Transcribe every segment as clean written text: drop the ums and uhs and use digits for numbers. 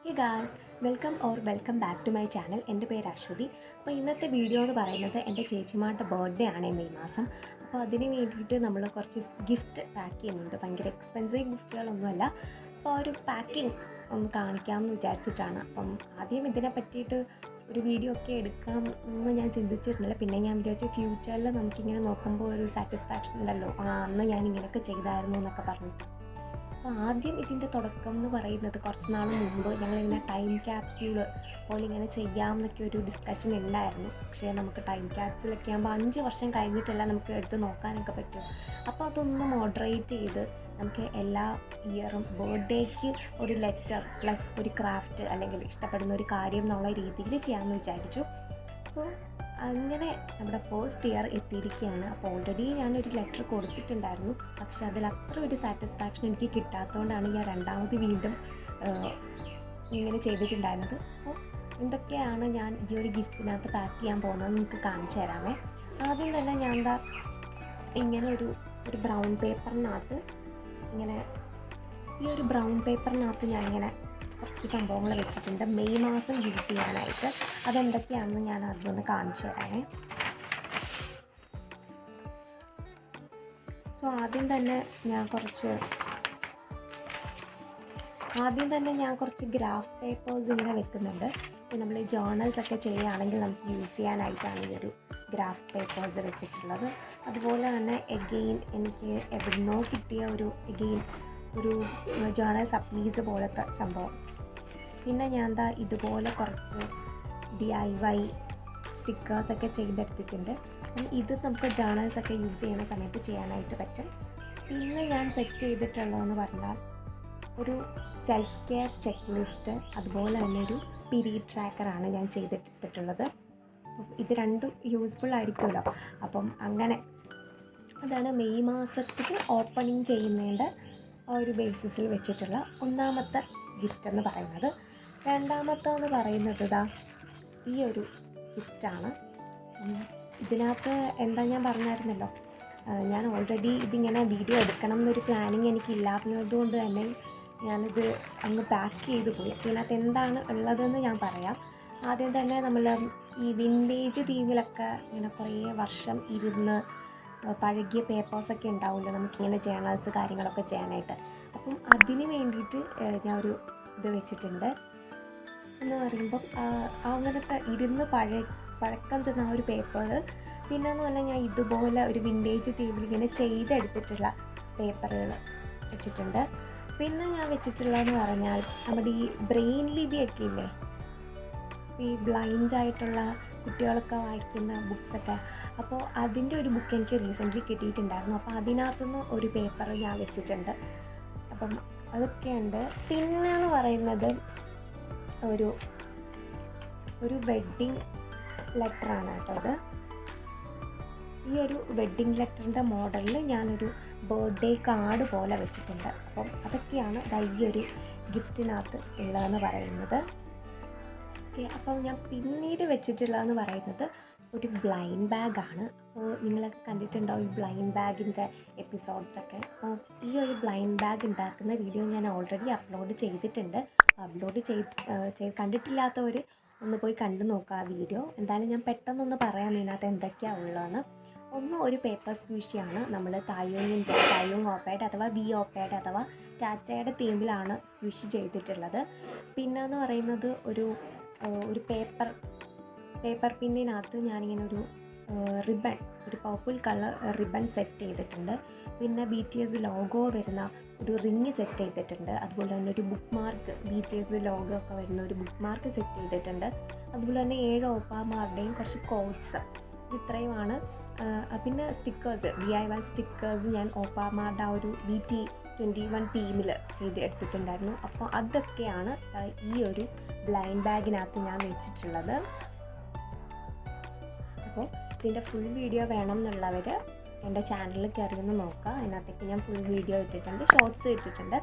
Hey guys, welcome back to my channel. എൻ്റെ പേര് അശ്വതി. അപ്പോൾ ഇന്നത്തെ വീഡിയോ എന്ന് പറയുന്നത് എൻ്റെ ചേച്ചിമാരുടെ ബർത്ത്ഡേ ആണ് മെയ് മാസം. അപ്പോൾ അതിന് വേണ്ടിയിട്ട് നമ്മൾ കുറച്ച് ഗിഫ്റ്റ് പാക്ക് ചെയ്യുന്നുണ്ട്. ഭയങ്കര എക്സ്പെൻസീവ് ഗിഫ്റ്റുകളൊന്നുമല്ല. അപ്പോൾ ഒരു പാക്കിംഗ് ഒന്ന് കാണിക്കാമെന്ന് വിചാരിച്ചിട്ടാണ്. അപ്പം ആദ്യം ഇതിനെ പറ്റിയിട്ട് ഒരു വീഡിയോ ഒക്കെ എടുക്കാം എന്ന് ഞാൻ ചിന്തിച്ചിരുന്നില്ല. പിന്നെ ഞാൻ വിചാരിച്ചു ഫ്യൂച്ചറിൽ നമുക്കിങ്ങനെ നോക്കുമ്പോൾ ഒരു സാറ്റിസ്ഫാക്ഷൻ ഉണ്ടല്ലോ, അന്ന് ഞാൻ ഇങ്ങനെയൊക്കെ ചെയ്തായിരുന്നു എന്നൊക്കെ പറഞ്ഞിട്ട്. അപ്പോൾ ആദ്യം ഇതിൻ്റെ തുടക്കം എന്ന് പറയുന്നത് കുറച്ച് നാൾ മുമ്പ് ഞങ്ങളിങ്ങനെ ടൈം ക്യാപ്സ്യൂൾ പോലെ ഇങ്ങനെ ചെയ്യാമെന്നൊക്കെ ഒരു ഡിസ്കഷൻ ഉണ്ടായിരുന്നു. പക്ഷേ നമുക്ക് ടൈം ക്യാപ്സ്യൂളൊക്കെ ആകുമ്പോൾ 5 വർഷം കഴിഞ്ഞിട്ടല്ല നമുക്ക് എടുത്ത് നോക്കാനൊക്കെ പറ്റും. അപ്പോൾ അതൊന്ന് മോഡറേറ്റ് ചെയ്ത് നമുക്ക് എല്ലാ ഇയറും ബർത്ത്ഡേക്ക് ഒരു ലെറ്റർ പ്ലസ് ഒരു ക്രാഫ്റ്റ് അല്ലെങ്കിൽ ഇഷ്ടപ്പെടുന്ന ഒരു കാര്യം എന്നുള്ള രീതിയിൽ ചെയ്യാമെന്ന് വിചാരിച്ചു. അപ്പോൾ അങ്ങനെ നമ്മുടെ ഫസ്റ്റ് ഇയർ എത്തിയിരിക്കുകയാണ്. അപ്പോൾ ഓൾറെഡി ഞാനൊരു ലെറ്റർ കൊടുത്തിട്ടുണ്ടായിരുന്നു. പക്ഷെ അതിൽ അത്ര ഒരു സാറ്റിസ്ഫാക്ഷൻ എനിക്ക് കിട്ടാത്തതുകൊണ്ടാണ് ഞാൻ രണ്ടാമത് വീണ്ടും ഇങ്ങനെ ചെയ്തിട്ടുണ്ടായിരുന്നത്. അപ്പോൾ എന്തൊക്കെയാണ് ഞാൻ ഈ ഒരു ഗിഫ്റ്റിനകത്ത് പാക്ക് ചെയ്യാൻ പോകുന്നത് നിങ്ങൾക്ക് കാണിച്ചു തരാമേ. ആദ്യം തന്നെ ഞാൻ ഇങ്ങനെ ഒരു ബ്രൗൺ പേപ്പറിനകത്ത് ഈ ഒരു ബ്രൗൺ പേപ്പറിനകത്ത് ഞാനിങ്ങനെ കുറച്ച് സംഭവങ്ങൾ വെച്ചിട്ടുണ്ട് മെയ് മാസം യൂസ് ചെയ്യാനായിട്ട്. അതെന്തൊക്കെയാണെന്ന് ഞാൻ അതൊന്ന് കാണിച്ചു തരാമേ. സോ ആദ്യം തന്നെ ഞാൻ കുറച്ച് ഗ്രാഫ് പേപ്പേഴ്സ് ഇങ്ങനെ വെക്കുന്നുണ്ട്. ഇപ്പോൾ നമ്മൾ ഈ ജേർണൽസ് ഒക്കെ ചെയ്യുകയാണെങ്കിൽ നമുക്ക് യൂസ് ചെയ്യാനായിട്ടാണ് ഈ ഒരു ഗ്രാഫ് പേപ്പേഴ്സ് വെച്ചിട്ടുള്ളത്. അതുപോലെ തന്നെ എഗെയിൻ എനിക്ക് എവിടുന്നോ കിട്ടിയ ഒരു ജേർണൽ സപ്ലീസ് പോലത്തെ സംഭവം. പിന്നെ ഞാൻ ഇതുപോലെ കുറച്ച് DIY സ്റ്റിക്കേഴ്സൊക്കെ ചെയ്തെടുത്തിട്ടുണ്ട്. ഇത് നമുക്ക് ജേർണൽസൊക്കെ യൂസ് ചെയ്യുന്ന സമയത്ത് ചെയ്യാനായിട്ട് പറ്റും. പിന്നെ ഞാൻ സെറ്റ് ചെയ്തിട്ടുള്ളതെന്ന് പറഞ്ഞാൽ ഒരു സെൽഫ് കെയർ ചെക്ക് ലിസ്റ്റ്, അതുപോലെ തന്നെ ഒരു പീരീഡ് ട്രാക്കറാണ് ഞാൻ ചെയ്തിട്ടുള്ളത്. ഇത് രണ്ടും യൂസ്ഫുൾ ആയിരിക്കുമല്ലോ. അപ്പം അങ്ങനെ അതാണ് മെയ് മാസത്തിൽ ഓപ്പണിങ് ചെയ്യുന്നതിൻ്റെ ഒരു ബേസിസിൽ വെച്ചിട്ടുള്ള ഒന്നാമത്തെ ഗിഫ്റ്റ് എന്ന് പറയുന്നത്. രണ്ടാമത്തെന്ന് പറയുന്നത് ഈ ഒരു ഗിഫ്റ്റാണ്. ഇതിനകത്ത് എന്താ ഞാൻ പറഞ്ഞായിരുന്നല്ലോ, ഞാൻ ഓൾറെഡി ഇതിങ്ങനെ വീഡിയോ എടുക്കണം എന്നൊരു പ്ലാനിങ് എനിക്ക് ഇല്ലാത്തത് കൊണ്ട് തന്നെ ഞാനിത് അങ്ങ് പാക്ക് ചെയ്ത് പോയി. ഇതിനകത്ത് എന്താണ് ഉള്ളതെന്ന് ഞാൻ പറയാം. ആദ്യം തന്നെ നമ്മൾ ഈ വിൻറ്റേജ് തീമിലൊക്കെ ഇങ്ങനെ കുറേ വർഷം ഇരുന്ന് പഴകിയ പേപ്പേഴ്സൊക്കെ ഉണ്ടാവുമല്ലോ നമുക്കിങ്ങനെ ജേർണൽസ് കാര്യങ്ങളൊക്കെ ചെയ്യാനായിട്ട്. അപ്പം അതിന് വേണ്ടിയിട്ട് ഞാൻ ഒരു ഇത് വെച്ചിട്ടുണ്ട്. എന്ന് പറയുമ്പം അങ്ങനത്തെ ഇരുന്ന് പഴക്കം ചെന്ന ആ ഒരു പേപ്പർ. പിന്നെയെന്ന് പറഞ്ഞാൽ ഞാൻ ഇതുപോലെ ഒരു വിൻറ്റേജ് തീമിൽ ഇങ്ങനെ ചെയ്തെടുത്തിട്ടുള്ള പേപ്പറുകൾ വെച്ചിട്ടുണ്ട്. പിന്നെ ഞാൻ വെച്ചിട്ടുള്ളതെന്ന് പറഞ്ഞാൽ നമ്മുടെ ഈ ബ്രെയിൻ ലിപിയൊക്കെ ഇല്ലേ, ഈ ബ്ലൈൻഡായിട്ടുള്ള കുട്ടികളൊക്കെ വായിക്കുന്ന ബുക്സൊക്കെ. അപ്പോൾ അതിൻ്റെ ഒരു ബുക്ക് എനിക്ക് റീസെൻ്റ്ലി കിട്ടിയിട്ടുണ്ടായിരുന്നു. അപ്പോൾ അതിനകത്തുനിന്ന് ഒരു പേപ്പർ ഞാൻ വെച്ചിട്ടുണ്ട്. അപ്പം അതൊക്കെയുണ്ട്. പിന്നെയെന്ന് പറയുന്നത് ഒരു വെഡ്ഡിങ് ലെറ്ററാണ് കേട്ടോ അത്. ഈ ഒരു വെഡ്ഡിങ് ലെറ്ററിൻ്റെ മോഡലിൽ ഞാനൊരു ബർത്ത്ഡേ കാർഡ് പോലെ വെച്ചിട്ടുണ്ട്. അപ്പം അതൊക്കെയാണ് ഈ ഒരു ഗിഫ്റ്റിനകത്ത് ഉള്ളതെന്ന് പറയുന്നത്. ഓക്കെ, അപ്പം ഞാൻ പിന്നീട് വെച്ചിട്ടുള്ളതെന്ന് പറയുന്നത് ഒരു ബ്ലൈൻഡ് ബാഗാണ്. അപ്പോൾ നിങ്ങളൊക്കെ കണ്ടിട്ടുണ്ടാവും ഈ ബ്ലൈൻഡ് ബാഗിൻ്റെ എപ്പിസോഡ്സൊക്കെ. അപ്പോൾ ഈ ഒരു ബ്ലൈൻഡ് ബാഗ് ഉണ്ടാക്കുന്ന വീഡിയോ ഞാൻ ഓൾറെഡി അപ്ലോഡ് ചെയ്തിട്ടുണ്ട്. കണ്ടിട്ടില്ലാത്തവർ ഒന്ന് പോയി കണ്ടു നോക്കുക ആ വീഡിയോ. എന്തായാലും ഞാൻ പെട്ടെന്നൊന്ന് പറയാം ഇതിനകത്ത് എന്തൊക്കെയാണ് ഉള്ളതെന്ന്. ഒരു പേപ്പർ സ്ക്വിഷിയാണ്. നമ്മൾ തായോങ് ഓപ്പേഡ് അഥവാ ബി ഓപ്പേഡ് അഥവാ ടാറ്റയുടെ തീമിലാണ് സ്ക്വിഷ് ചെയ്തിട്ടുള്ളത്. പിന്നെയെന്ന് പറയുന്നത് ഒരു പേപ്പർ പിന്നിനകത്ത് ഞാനിങ്ങനെ ഒരു പർപ്പിൾ കളർ റിബൺ സെറ്റ് ചെയ്തിട്ടുണ്ട്. പിന്നെ BTS ലോഗോ വരുന്ന ഒരു റിങ് സെറ്റ് ചെയ്തിട്ടുണ്ട്. അതുപോലെ തന്നെ ഒരു ബുക്ക് മാർക്ക്, BTS ലോഗോ ഒക്കെ വരുന്ന ഒരു ബുക്ക് മാർക്ക് സെറ്റ് ചെയ്തിട്ടുണ്ട്. അതുപോലെ തന്നെ 7 ഓപ്പാമാരുടെയും കുറച്ച് കോഡ്സ്, ഇത്രയുമാണ്. പിന്നെ സ്റ്റിക്കേഴ്സ്, DIY സ്റ്റിക്കേഴ്സ് ഞാൻ ഓപ്പാമാരുടെ ആ ഒരു BT21 തീമിൽ ചെയ്ത് എടുത്തിട്ടുണ്ടായിരുന്നു. അപ്പോൾ അതൊക്കെയാണ് ഈ ഒരു ബ്ലൈൻഡ് ബാഗിനകത്ത് ഞാൻ വെച്ചിട്ടുള്ളത്. അപ്പോൾ ഇതിൻ്റെ ഫുൾ വീഡിയോ വേണം എന്നുള്ളവർ എൻ്റെ ചാനലിൽ കയറിയൊന്ന് നോക്കുക. അതിനകത്തേക്ക് ഞാൻ ഫുൾ വീഡിയോ ഇട്ടിട്ടുണ്ട്, ഷോർട്സ് ഇട്ടിട്ടുണ്ട്.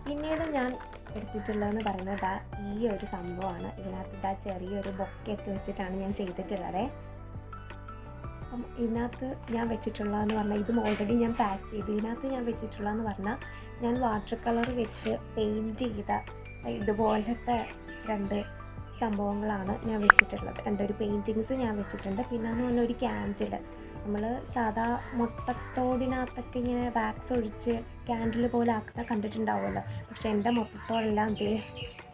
പിന്നീട് ഞാൻ എടുത്തിട്ടുള്ളതെന്ന് പറയുന്നത് ഈ ഒരു സംഭവമാണ്. ഇതിനകത്ത് ചെറിയൊരു ബൊക്കെയൊക്കെ വെച്ചിട്ടാണ് ഞാൻ ചെയ്തിട്ടുള്ളത്. അപ്പം ഇതിനകത്ത് ഞാൻ വെച്ചിട്ടുള്ളതെന്ന് പറഞ്ഞാൽ ഇതും ഓൾറെഡി ഞാൻ പാക്ക് ചെയ്തു. ഇതിനകത്ത് ഞാൻ വെച്ചിട്ടുള്ളതെന്ന് പറഞ്ഞാൽ ഞാൻ വാട്ടർ കളർ വെച്ച് പെയിൻറ്റ് ചെയ്ത ഇതുപോലത്തെ 2 സംഭവങ്ങളാണ് ഞാൻ വെച്ചിട്ടുള്ളത്. 2 പെയിൻറ്റിങ്സ് ഞാൻ വെച്ചിട്ടുണ്ട്. പിന്നെ എന്ന് പറഞ്ഞാൽ ഒരു ക്യാൻഡിൽ, നമ്മൾ സാധാ മുട്ടത്തോടിനകത്തൊക്കെ ഇങ്ങനെ വാക്സ് ഒഴിച്ച് ക്യാൻഡിൽ പോലെ ആക്കുന്ന കണ്ടിട്ടുണ്ടാവുമല്ലോ. പക്ഷെ എൻ്റെ മുട്ടത്തോടെല്ലാം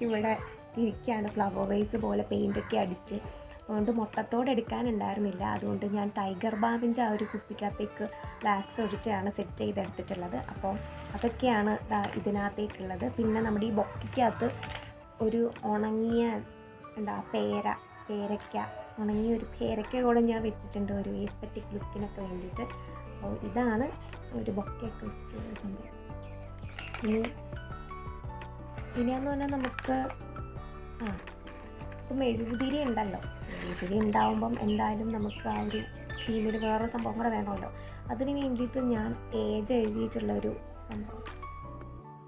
ഇവിടെ ഇരിക്കുകയാണ്, ഫ്ലവർ വേസ് പോലെ പെയിൻ്റൊക്കെ അടിച്ച്. അതുകൊണ്ട് മുട്ടത്തോടെ എടുക്കാനുണ്ടായിരുന്നില്ല. അതുകൊണ്ട് ഞാൻ ടൈഗർ ബാമിൻ്റെ ആ ഒരു കുപ്പിക്കകത്തേക്ക് വാക്സ് ഒഴിച്ചാണ് സെറ്റ് ചെയ്തെടുത്തിട്ടുള്ളത്. അപ്പോൾ അതൊക്കെയാണ് ഇതിനകത്തേക്കുള്ളത്. പിന്നെ നമ്മുടെ ഈ ബൊക്കയ്ക്കകത്ത് ഒരു ഉണങ്ങിയ പേരയ്ക്ക, ഉണങ്ങിയ ഒരു പേരയ്ക്ക കൂടെ ഞാൻ വെച്ചിട്ടുണ്ട് ഒരു എസ്തെറ്റിക് ലുക്കിനൊക്കെ വേണ്ടിയിട്ട്. അപ്പോൾ ഇതാണ് ഒരു ബൊക്കയൊക്കെ വെച്ചിട്ടുള്ള സംഭവം. ഇനിയെന്ന് പറഞ്ഞാൽ നമുക്ക് ഇപ്പം മെഴുകുതിരി ഉണ്ടല്ലോ, മെഴുകുതിരി ഉണ്ടാവുമ്പം എന്തായാലും നമുക്ക് ആ ഒരു തീമിൽ വേറൊരു സംഭവം കൂടെ വേണമല്ലോ. അതിന് വേണ്ടിയിട്ട് ഞാൻ ഏജ് എഴുതിയിട്ടുള്ളൊരു സംഭവം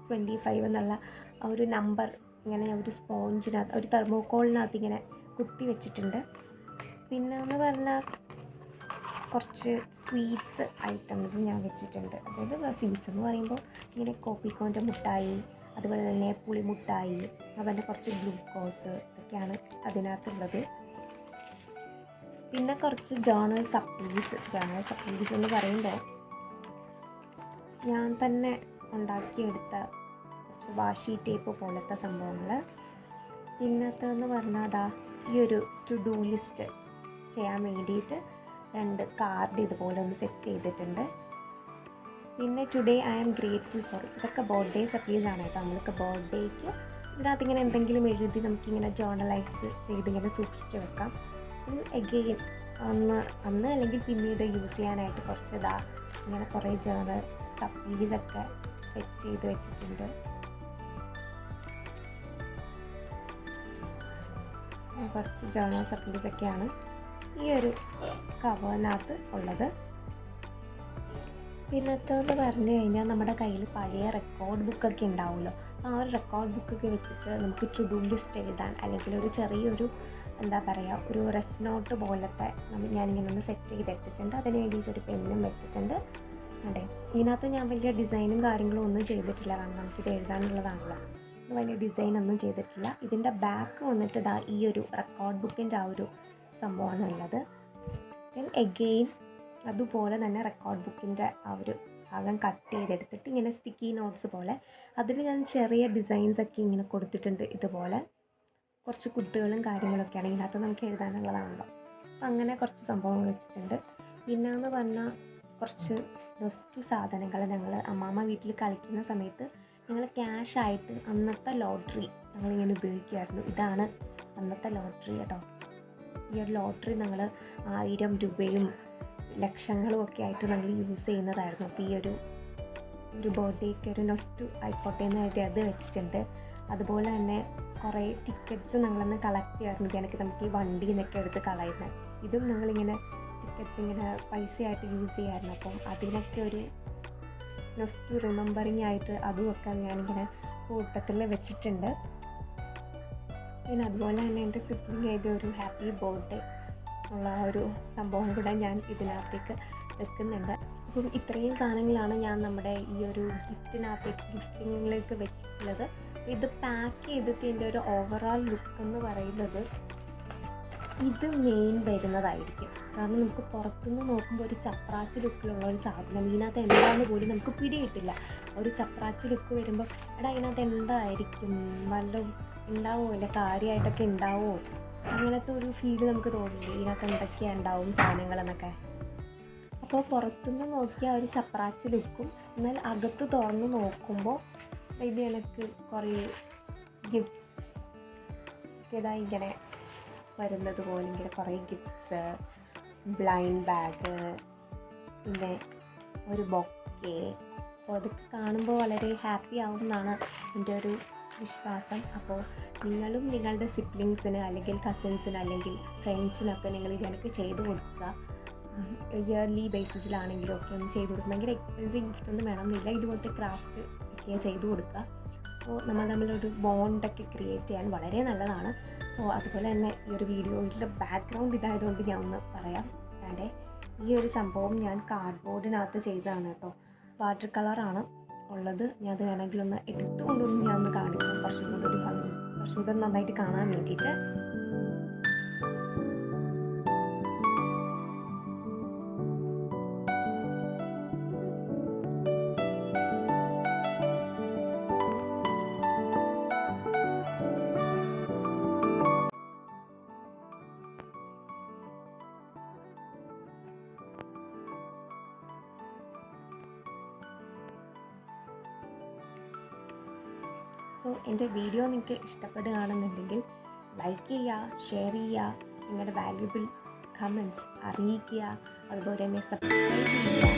25 എന്നുള്ള ആ ഒരു നമ്പർ ഇങ്ങനെ ഒരു സ്പോഞ്ചിനകത്ത്, ഒരു തെർമോക്കോളിനകത്ത് ഇങ്ങനെ കുത്തി വെച്ചിട്ടുണ്ട്. പിന്നെ എന്ന് പറഞ്ഞാൽ കുറച്ച് സ്വീറ്റ്സ് ഐറ്റംസ് ഞാൻ വെച്ചിട്ടുണ്ട്. അതായത് സ്വീറ്റ്സ് എന്ന് പറയുമ്പോൾ ഇങ്ങനെ കോപ്പിക്കോൻ്റെ മുട്ടായി, അതുപോലെ തന്നെ പുളിമുട്ടായി, അതുപോലെ കുറച്ച് ഗ്ലൂക്കോസ്, ഇതൊക്കെയാണ് അതിനകത്തുള്ളത്. പിന്നെ കുറച്ച് ജേർണൽ സപ്ലീസ് എന്ന് പറയുമ്പോൾ ഞാൻ തന്നെ ഉണ്ടാക്കിയെടുത്ത കുറച്ച് വാഷി ടേപ്പ് പോലത്തെ സംഭവങ്ങൾ. പിന്നത്തെന്ന് പറഞ്ഞാൽ ഈ ഒരു ടു ഡു ലിസ്റ്റ് ചെയ്യാൻ വേണ്ടിയിട്ട് 2 കാർഡ് ഇതുപോലെ ഒന്ന് സെറ്റ് ചെയ്തിട്ടുണ്ട്. പിന്നെ today I am grateful for, ഇതൊക്കെ ബർത്ത്ഡേ സപ്ലീസാണ് കേട്ടോ. നമ്മൾക്ക് ബർത്ത്ഡേക്ക് ഇതിനകത്ത് ഇങ്ങനെ എന്തെങ്കിലും എഴുതി നമുക്കിങ്ങനെ ജേർണലൈസ് ചെയ്ത് ഇങ്ങനെ സൂക്ഷിച്ച് വെക്കാം. എഗെയിൻ അന്ന് അല്ലെങ്കിൽ പിന്നീട് യൂസ് ചെയ്യാനായിട്ട് കുറച്ച് ഇങ്ങനെ കുറേ ജേർണൽ സപ്ലീസൊക്കെ സെറ്റ് ചെയ്ത് വെച്ചിട്ടുണ്ട്. കുറച്ച് ജേർണൽ സപ്ലീസൊക്കെയാണ് ഈ ഒരു കവറിനകത്ത് ഉള്ളത്. പിന്നത്തേന്ന് പറഞ്ഞു കഴിഞ്ഞാൽ നമ്മുടെ കയ്യിൽ പഴയ റെക്കോർഡ് ബുക്കൊക്കെ ഉണ്ടാവുമല്ലോ. ആ ഒരു റെക്കോർഡ് ബുക്കൊക്കെ വെച്ചിട്ട് നമുക്ക് ടു ഡു ലിസ്റ്റ് എഴുതാൻ, അല്ലെങ്കിൽ ഒരു ചെറിയൊരു ഒരു റെഫ് നോട്ട് പോലത്തെ ഞാനിങ്ങനെ ഒന്ന് സെറ്റ് ചെയ്തെടുത്തിട്ടുണ്ട്. അതിന് വേണ്ടിയിട്ടൊരു പെന്നും വെച്ചിട്ടുണ്ട്. അതെ, ഇതിനകത്ത് ഞാൻ വലിയ ഡിസൈനും കാര്യങ്ങളും ഒന്നും ചെയ്തിട്ടില്ല, കാരണം നമുക്കിത് എഴുതാനുള്ളതാണല്ലോ. വലിയ ഡിസൈനൊന്നും ചെയ്തിട്ടില്ല. ഇതിൻ്റെ ബാക്ക് വന്നിട്ട് ഈ ഒരു റെക്കോർഡ് ബുക്കിൻ്റെ ആ ഒരു സംഭവമാണ് ഉള്ളത്. ദെൻ എഗെയിൻ അതുപോലെ തന്നെ റെക്കോർഡ് ബുക്കിൻ്റെ ആ ഒരു ഭാഗം കട്ട് ചെയ്തെടുത്തിട്ട് ഇങ്ങനെ സ്റ്റിക്കി നോട്ട്സ് പോലെ അതിൽ ഞാൻ ചെറിയ ഡിസൈൻസൊക്കെ ഇങ്ങനെ കൊടുത്തിട്ടുണ്ട്. ഇതുപോലെ കുറച്ച് കുത്തുകളും കാര്യങ്ങളൊക്കെയാണ് ഇതിനകത്ത് നമുക്ക് എഴുതാനുള്ളതാണല്ലോ. അപ്പം അങ്ങനെ കുറച്ച് സംഭവങ്ങൾ വെച്ചിട്ടുണ്ട്. പിന്നെയെന്ന് പറഞ്ഞാൽ കുറച്ച് ബെസ്റ്റ് സാധനങ്ങൾ ഞങ്ങൾ അമ്മാമ്മ വീട്ടിൽ കളിക്കുന്ന സമയത്ത് ഞങ്ങൾ ക്യാഷായിട്ട് അന്നത്തെ ലോട്ടറി ഞങ്ങളിങ്ങനെ ഉപയോഗിക്കുമായിരുന്നു. ഇതാണ് അന്നത്തെ ലോട്ടറി കേട്ടോ. ഈ ഒരു ലോട്ടറി ഞങ്ങൾ 1000 രൂപയും ലക്ഷങ്ങളും ഒക്കെ ആയിട്ട് ഞങ്ങൾ യൂസ് ചെയ്യുന്നതായിരുന്നു. അപ്പോൾ ഈ ഒരു ബർത്ത്ഡേക്ക് ഒരു നൊസ്റ്റു ആയിക്കോട്ടെ എന്ന് കരുതി അത് വെച്ചിട്ടുണ്ട്. അതുപോലെ തന്നെ കുറേ ടിക്കറ്റ്സ് ഞങ്ങളൊന്ന് കളക്ട് ചെയ്യാറുണ്ട്. എനിക്ക് നമുക്ക് ഈ വണ്ടിയിൽ നിന്നൊക്കെ എടുത്ത് കളയുന്നത്, ഇതും ഞങ്ങളിങ്ങനെ ടിക്കറ്റ്സ് ഇങ്ങനെ പൈസയായിട്ട് യൂസ് ചെയ്യാമായിരുന്നു. അപ്പം അതിനൊക്കെ ഒരു നൊസ്റ്റു റിമെമ്പറിങ് ആയിട്ട് അതുമൊക്കെ ഞാനിങ്ങനെ കൂട്ടത്തിൽ വെച്ചിട്ടുണ്ട്. പിന്നെ അതുപോലെ തന്നെ എൻ്റെ സിബ്ലിംഗ് ചെയ്ത ഒരു ഹാപ്പി ബർത്ത്ഡേ ഉള്ള ഒരു സംഭവം കൂടെ ഞാൻ ഇതിനകത്തേക്ക് വെക്കുന്നുണ്ട്. അപ്പം ഇത്രയും സാധനങ്ങളാണ് ഞാൻ നമ്മുടെ ഈ ഒരു ഗിഫ്റ്റിങ്ങിലേക്ക് വെച്ചിട്ടുള്ളത്. ഇത് പാക്ക് ചെയ്തിട്ട് ഇതിൻ്റെ ഒരു ഓവറോൾ ലുക്ക് എന്ന് പറയുന്നത് ഇത് മെയിൻ വരുന്നതായിരിക്കും. കാരണം നമുക്ക് പുറത്തുനിന്ന് നോക്കുമ്പോൾ ഒരു ചപ്രാച്ച് ലുക്കിലുള്ള ഒരു സാധനം ഇതിനകത്ത് എന്താണെന്ന് പോലും നമുക്ക് പിടികിട്ടില്ല. ഒരു ചപ്രാച്ച് ലുക്ക് വരുമ്പോൾ ഇതിനകത്ത് എന്തായിരിക്കും, വല്ലതും ഉണ്ടാവുമോ, അല്ല കാര്യമായിട്ടൊക്കെ ഉണ്ടാവുമോ, അങ്ങനത്തെ ഒരു ഫീല് നമുക്ക് തോന്നില്ലേ ഇതിനകത്ത് എന്തൊക്കെയാണ് ഉണ്ടാവും സാധനങ്ങളെന്നൊക്കെ. അപ്പോൾ പുറത്തുനിന്ന് നോക്കിയാൽ ഒരു ചപ്രാച്ച് ലുക്കും, എന്നാൽ അകത്ത് തുറന്ന് നോക്കുമ്പോൾ ഇത് എനിക്ക് കുറേ ഗിഫ്റ്റ്സ് ഇങ്ങനെ വരുന്നത് പോലെ ഇങ്ങനെ കുറേ ഗിഫ്റ്റ്സ്, ബ്ലൈൻഡ് ബാഗ്, പിന്നെ ഒരു ബൊക്കെ. അപ്പോൾ അതൊക്കെ കാണുമ്പോൾ വളരെ ഹാപ്പി ആവുമെന്നാണ് എൻ്റെ ഒരു വിശ്വാസം. അപ്പോൾ നിങ്ങളും നിങ്ങളുടെ സിബ്ലിങ്സിന് അല്ലെങ്കിൽ കസിൻസിന് അല്ലെങ്കിൽ ഫ്രണ്ട്സിനൊക്കെ നിങ്ങൾ ഇതെനിക്ക് ചെയ്ത് കൊടുക്കുക. ഇയർലി ബേസിസിലാണെങ്കിലും ഒക്കെ ഒന്ന് ചെയ്ത് കൊടുക്കുക. ഭയങ്കര എക്സ്പെൻസീവ് ഗിഫ്റ്റൊന്നും വേണമെന്നില്ല, ഇതുപോലത്തെ ക്രാഫ്റ്റ് ഒക്കെ ചെയ്ത് കൊടുക്കുക. അപ്പോൾ നമ്മൾ തമ്മിലൊരു ബോണ്ടൊക്കെ ക്രിയേറ്റ് ചെയ്യാൻ വളരെ നല്ലതാണ്. അപ്പോൾ അതുപോലെ തന്നെ ഈ ഒരു വീഡിയോയിലെ ബാക്ക്ഗ്രൗണ്ട് ഇതായതുകൊണ്ട് ഞാൻ ഒന്ന് പറയാം. അതെ, ഈ ഒരു സംഭവം ഞാൻ കാർഡ്ബോർഡിനകത്ത് ചെയ്തതാണ് കേട്ടോ. വാട്ടർ കളറാണ് ഉള്ളത്. ഞാൻ അത് വേണമെങ്കിൽ ഒന്ന് എടുത്തുകൊണ്ടൊന്ന് ഞാൻ ഒന്ന് കാണിക്കാം, കുറച്ചും കൂടി ഒരു കുറച്ചും കൂടെ നന്നായിട്ട് കാണാൻ വേണ്ടിയിട്ട്. സോ എൻ്റെ വീഡിയോ നിങ്ങൾക്ക് ഇഷ്ടപ്പെടുകയാണെന്നുണ്ടെങ്കിൽ ലൈക്ക് ചെയ്യുക, ഷെയർ ചെയ്യുക, നിങ്ങളുടെ വാല്യുബിൾ കമൻറ്റ്സ് അറിയിക്കുക, അതുപോലെ തന്നെ സബ്സ്ക്രൈബ് ചെയ്യുക.